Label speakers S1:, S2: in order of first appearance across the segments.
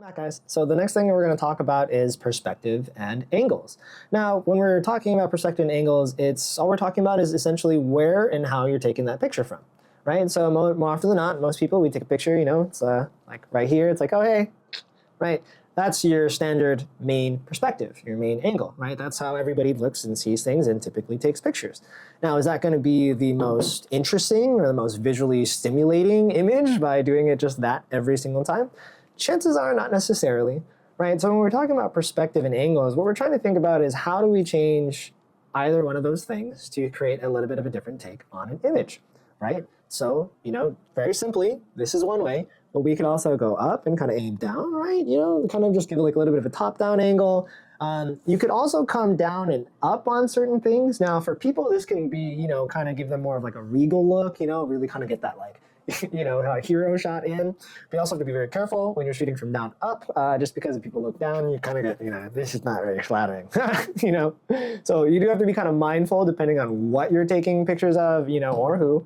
S1: Back, guys. So the next thing we're going to talk about is perspective and angles. Now, when we're talking about perspective and angles, it's all we're talking about is essentially where and how you're taking that picture from, right? And so more often than not, most people, we take a picture, it's like right here. It's like, oh, hey, right? That's your standard main perspective, your main angle, right? That's how everybody looks and sees things and typically takes pictures. Now, is that going to be the most interesting or the most visually stimulating image by doing it just that every single time? Chances are not necessarily, right? So when we're talking about perspective and angles, what we're trying to think about is how do we change either one of those things to create a little bit of a different take on an image, right? So, very simply, this is one way, but we can also go up and kind of aim down, right? Kind of just give like a little bit of a top-down angle. You could also come down and up on certain things. Now, for people, this can be, kind of give them more of like a regal look, really kind of get that like, a hero shot in. But you also have to be very careful when you're shooting from down up, just because if people look down, you kind of get, this is not very flattering, So you do have to be kind of mindful depending on what you're taking pictures of, or who.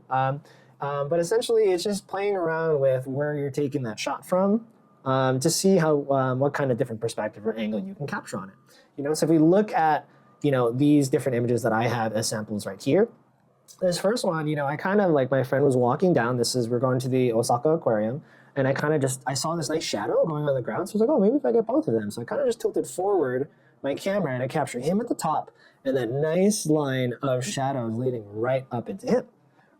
S1: But essentially, it's just playing around with where you're taking that shot from to see how what kind of different perspective or angle you can capture on it. So if we look at, these different images that I have as samples right here, this first one, I kind of like my friend was walking down. We're going to the Osaka Aquarium, and I saw this nice shadow going on the ground. So I was like, oh, maybe if I get both of them. So I kind of just tilted forward my camera and I captured him at the top and that nice line of shadows leading right up into him,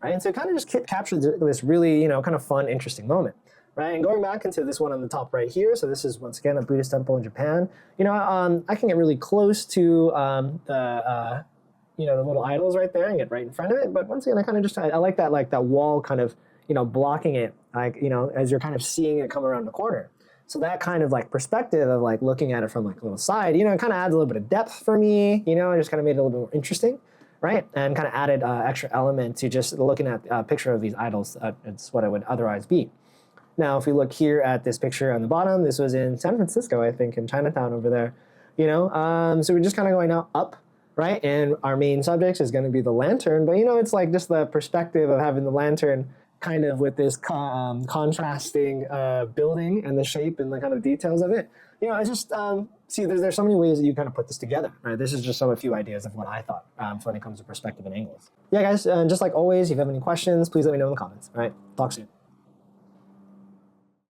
S1: right? And so it kind of just captured this really, kind of fun, interesting moment, right? And going back into this one on the top right here. So this is once again a Buddhist temple in Japan. I can get really close to the little idols right there and get right in front of it. But once again, I like that wall kind of, blocking it, as you're kind of seeing it come around the corner. So that kind of like perspective of like looking at it from like a little side, it kind of adds a little bit of depth for me, it just kind of made it a little bit more interesting, right? And kind of added extra element to just looking at a picture of these idols. It's what it would otherwise be. Now, if we look here at this picture on the bottom, this was in San Francisco, I think, in Chinatown over there, so we're just kind of going up, right? And our main subject is going to be the lantern, but it's like just the perspective of having the lantern kind of with this contrasting building and the shape and the kind of details of it. It's just, see, there's so many ways that you kind of put this together, right? This is just a few ideas of what I thought when it comes to perspective and angles. Yeah, guys, and just like always, if you have any questions, please let me know in the comments, all right? Talk soon.